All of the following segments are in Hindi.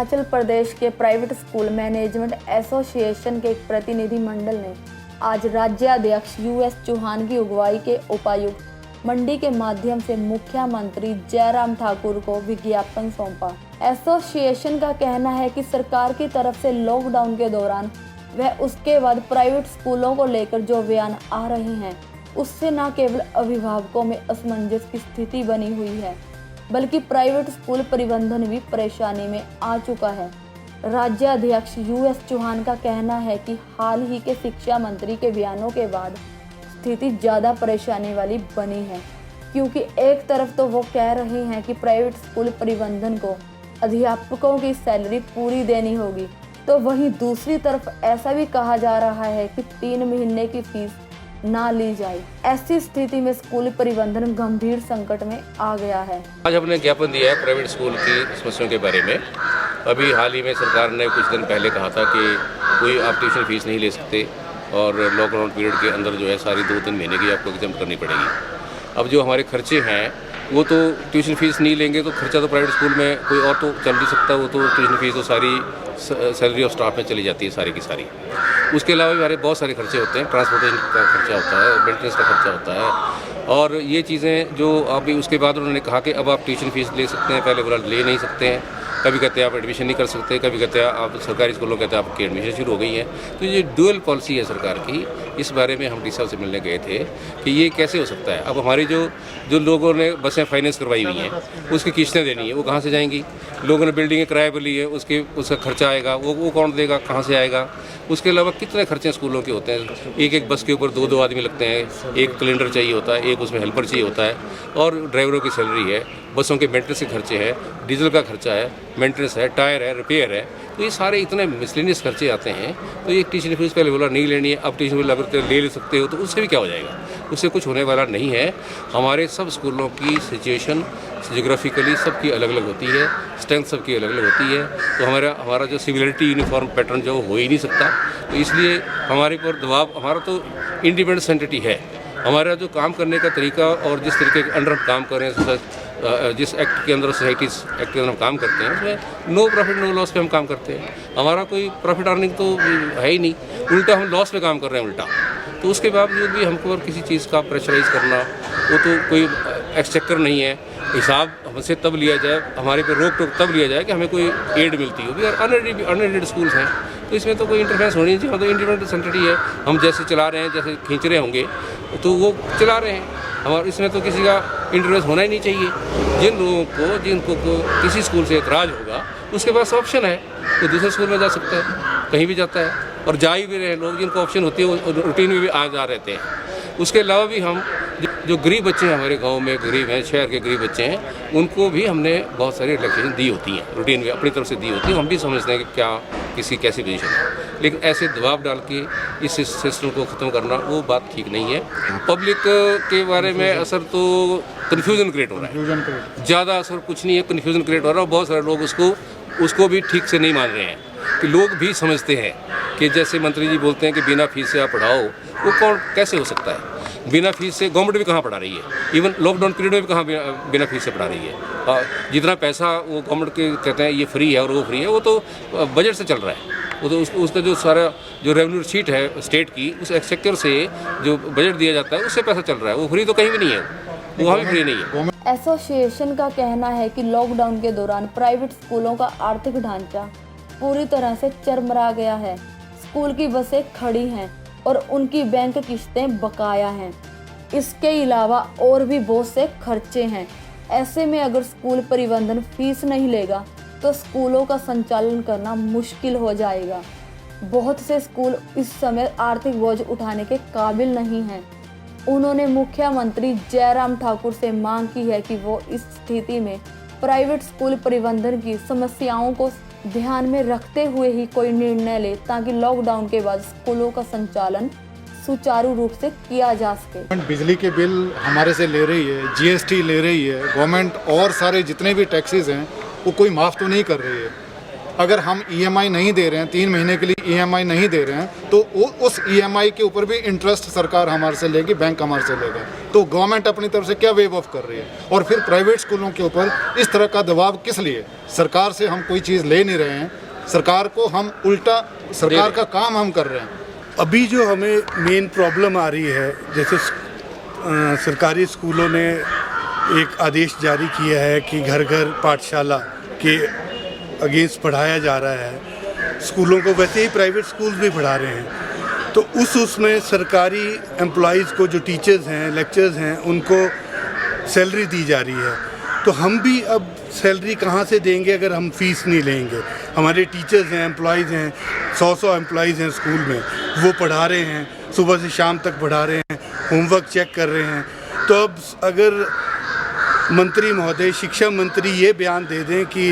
हिमाचल प्रदेश के प्राइवेट स्कूल मैनेजमेंट एसोसिएशन के एक प्रतिनिधि मंडल ने आज राज्याध्यक्ष यूएस चौहान की अगुवाई के उपायुक्त मंडी के माध्यम से मुख्यमंत्री जयराम ठाकुर को विज्ञापन सौंपा। एसोसिएशन का कहना है कि सरकार की तरफ से लॉकडाउन के दौरान व उसके बाद प्राइवेट स्कूलों को लेकर जो बयान आ रहे हैं उससे न केवल अभिभावकों में असमंजस की स्थिति बनी हुई है बल्कि प्राइवेट स्कूल प्रबंधन भी परेशानी में आ चुका है। राज्याध्यक्ष यूएस चौहान का कहना है कि हाल ही के शिक्षा मंत्री के बयानों के बाद स्थिति ज़्यादा परेशानी वाली बनी है, क्योंकि एक तरफ तो वो कह रहे हैं कि प्राइवेट स्कूल प्रबंधन को अध्यापकों की सैलरी पूरी देनी होगी, तो वहीं दूसरी तरफ ऐसा भी कहा जा रहा है कि 3 महीने की फीस ना ली जाए। ऐसी स्थिति में स्कूल प्रबंधन गंभीर संकट में आ गया है। आज हमने ज्ञापन दिया है प्राइवेट स्कूल की समस्याओं के बारे में। अभी हाल ही में सरकार ने कुछ दिन पहले कहा था कि कोई आप ट्यूशन फीस नहीं ले सकते और लॉकडाउन पीरियड के अंदर जो है सारी 2-3 महीने की आपको एग्जाम करनी पड़ेगी। अब जो हमारे खर्चे हैं वो तो ट्यूशन फीस नहीं लेंगे तो खर्चा तो प्राइवेट स्कूल में कोई और तो चल नहीं सकता, वो तो ट्यूशन फीस तो सारी सैलरी ऑफ स्टाफ में चली जाती है सारी की सारी। उसके अलावा भी हमारे बहुत सारे खर्चे होते हैं, ट्रांसपोर्टेशन का खर्चा होता है, मेंटेनेंस का खर्चा होता है और ये चीज़ें जो अभी उसके बाद उन्होंने कहा कि अब आप ट्यूशन फीस ले सकते हैं, पहले बोला ले नहीं सकते हैं। कभी कहते हैं आप एडमिशन नहीं कर सकते, कभी कहते हैं आप सरकारी स्कूलों कहते हैं आपकी एडमिशन शुरू हो गई है। तो ये ड्यूअल पॉलिसी है सरकार की, इस बारे में हम डी साहब से मिलने गए थे कि ये कैसे हो सकता है। अब हमारी जो लोगों ने बसें फाइनेंस करवाई हुई हैं उसकी किस्तें देनी है, वो कहाँ से जाएंगी? लोगों ने बिल्डिंगें किराए पर ली है, उसका खर्चा आएगा, वो कौन देगा, कहाँ से आएगा? उसके अलावा कितने खर्चे स्कूलों के होते हैं। एक बस के ऊपर 2-2 आदमी लगते हैं, एक कैलेंडर चाहिए होता है, एक उसमें हेल्पर चाहिए होता है और ड्राइवरों की सैलरी है, बसों के मेंटेनेंस के खर्चे हैं, डीजल का खर्चा है, मेंटेनेंस है, टायर है, रिपेयर है। तो ये सारे इतने मिसलेनियस खर्चे आते हैं। तो ये ट्यूशन फीस पहले बोला नहीं लेनी है, अब ट्यूशन फीस अगर ले सकते हो तो उससे भी क्या हो जाएगा? उससे कुछ होने वाला नहीं है। हमारे सब स्कूलों की सिचुएशन जियोग्राफिकली सबकी अलग अलग होती है, स्ट्रेंथ सबकी अलग अलग होती है। तो हमारा जो सिमिलरिटी यूनिफॉर्म पैटर्न जो हो ही नहीं सकता। तो इसलिए हमारे पर दबाव, हमारा तो इंडिपेंडेंट एंटिटी है। हमारा जो काम करने का तरीका और जिस तरीके के अंडर हम काम कर रहे हैं, जिस एक्ट के अंदर सोसाइटीज़ एक्ट के अंदर हम काम करते हैं उसमें नो प्रॉफिट नो लॉस पे हम काम करते हैं। हमारा कोई प्रॉफिट अर्निंग तो है ही नहीं, उल्टा हम लॉस पे काम कर रहे हैं उल्टा। तो उसके बावजूद भी हमको और किसी चीज़ का प्रेशराइज करना, वो तो कोई एक्सचेकर नहीं है। हिसाब हमसे तब लिया जाए, हमारे पे रोक टोक तब लिया जाए कि हमें कोई एड मिलती हो। भी अनएडेड स्कूल्स हैं तो इसमें तो कोई इंटरफेरेंस होनी नहीं चाहिए। तो इंडिपेंडेंट एंटिटी है, हम जैसे चला रहे हैं, जैसे खींच रहे होंगे तो वो चला रहे हैं। हमारे इसमें तो किसी का इंटरफेरेंस होना ही नहीं चाहिए। जिनको किसी स्कूल से एतराज़ होगा उसके पास ऑप्शन है, तो दूसरे स्कूल में जा सकता है, कहीं भी जाता है और जा ही भी रहे लोग जिनको ऑप्शन होती है वो रूटीन में भी आ जा रहते हैं। उसके अलावा भी हम जो गरीब बच्चे हैं, हमारे गांव में गरीब हैं, शहर के गरीब बच्चे हैं, उनको भी हमने बहुत सारी रिलैक्सेशन दी होती हैं, रूटीन में अपनी तरफ से दी होती है। हम भी समझते हैं कि क्या किसी कैसी पोजीशन है, लेकिन ऐसे दबाव डाल के इस सिस्टम को ख़त्म करना वो बात ठीक नहीं है। पब्लिक के बारे में असर तो कन्फ्यूज़न क्रिएट हो रहा है, ज़्यादा असर कुछ नहीं है, कन्फ्यूज़न क्रिएट हो रहा है। बहुत सारे लोग उसको भी ठीक से नहीं मान रहे हैं कि लोग भी समझते हैं कि जैसे मंत्री जी बोलते हैं कि बिना फीस से आप पढ़ाओ, वो कौन कैसे हो सकता है? बिना फीस से गवर्नमेंट भी कहाँ पढ़ा रही है? इवन लॉकडाउन पीरियड में भी कहाँ बिना फीस से पढ़ा रही है? जितना पैसा वो गवर्नमेंट के कहते हैं ये फ्री है और वो फ्री है, वो तो बजट से चल रहा है। वो तो उसका जो सारा जो रेवेन्यू शीट है स्टेट की, उस एक्सचेकर से जो बजट दिया जाता है उससे पैसा चल रहा है। वो फ्री तो कहीं भी नहीं है, वहाँ भी फ्री नहीं है। एसोसिएशन का कहना है कि लॉकडाउन के दौरान प्राइवेट स्कूलों का आर्थिक ढांचा पूरी तरह से चरमरा गया है। स्कूल की बसें खड़ी हैं और उनकी बैंक किस्तें बकाया हैं। इसके अलावा और भी बहुत से खर्चे हैं। ऐसे में अगर स्कूल प्रबंधन फीस नहीं लेगा तो स्कूलों का संचालन करना मुश्किल हो जाएगा। बहुत से स्कूल इस समय आर्थिक बोझ उठाने के काबिल नहीं हैं। उन्होंने मुख्यमंत्री जयराम ठाकुर से मांग की है कि वो इस स्थिति में प्राइवेट स्कूल प्रबंधन की समस्याओं को ध्यान में रखते हुए ही कोई निर्णय ले, ताकि लॉकडाउन के बाद स्कूलों का संचालन सुचारू रूप से किया जा सके। बिजली के बिल हमारे से ले रही है, जीएसटी ले रही है गवर्नमेंट, और सारे जितने भी टैक्सेस हैं वो कोई माफ़ तो नहीं कर रही है। अगर हम ईएमआई नहीं दे रहे हैं, 3 महीने के लिए ईएमआई नहीं दे रहे हैं, तो उस ईएमआई के ऊपर भी इंटरेस्ट सरकार हमारे से लेगी, बैंक हमारे से लेगा। तो गवर्नमेंट अपनी तरफ से क्या वेव ऑफ कर रही है, और फिर प्राइवेट स्कूलों के ऊपर इस तरह का दबाव किस लिए? सरकार से हम कोई चीज़ ले नहीं रहे हैं, सरकार को हम उल्टा सरकार का काम हम कर रहे हैं। अभी जो हमें मेन प्रॉब्लम आ रही है, जैसे सरकारी स्कूलों ने एक आदेश जारी किया है कि घर घर पाठशाला के अगेंस्ट पढ़ाया जा रहा है स्कूलों को, वैसे ही प्राइवेट स्कूल भी पढ़ा रहे हैं। तो उसमें सरकारी एम्प्लॉइज़ को, जो टीचर्स हैं, लेक्चर्स हैं, उनको सैलरी दी जा रही है। तो हम भी अब सैलरी कहाँ से देंगे अगर हम फीस नहीं लेंगे? हमारे टीचर्स हैं, एम्प्लॉइज़ हैं, 100 एम्प्लॉइज़ हैं स्कूल में, वो पढ़ा रहे हैं, सुबह से शाम तक पढ़ा रहे हैं, होमवर्क चेक कर रहे हैं। तो अब अगर मंत्री महोदय, शिक्षा मंत्री ये बयान दे दें कि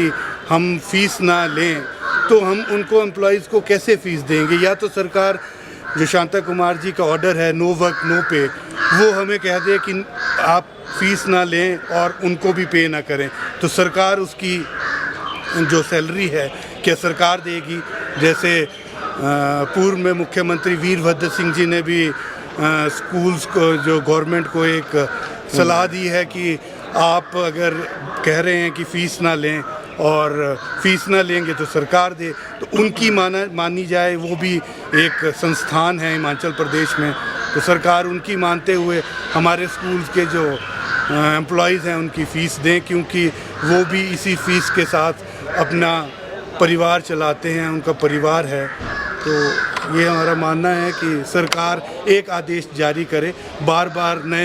हम फ़ीस ना लें, तो हम उनको एम्प्लॉइज़ को कैसे फ़ीस देंगे? या तो सरकार, जो शांता कुमार जी का ऑर्डर है नो वर्क नो पे, वो हमें कह दे कि आप फ़ीस ना लें और उनको भी पे ना करें, तो सरकार उसकी जो सैलरी है क्या सरकार देगी? जैसे पूर्व में मुख्यमंत्री वीरभद्र सिंह जी ने भी स्कूल्स को, जो गवर्नमेंट को एक सलाह दी है कि आप अगर कह रहे हैं कि फ़ीस ना लें और फ़ीस ना लेंगे तो सरकार दे, तो उनकी मानी जाए। वो भी एक संस्थान है हिमाचल प्रदेश में, तो सरकार उनकी मानते हुए हमारे स्कूल्स के जो एम्प्लॉइज़ हैं उनकी फ़ीस दें, क्योंकि वो भी इसी फ़ीस के साथ अपना परिवार चलाते हैं, उनका परिवार है। तो ये हमारा मानना है कि सरकार एक आदेश जारी करे, बार बार नए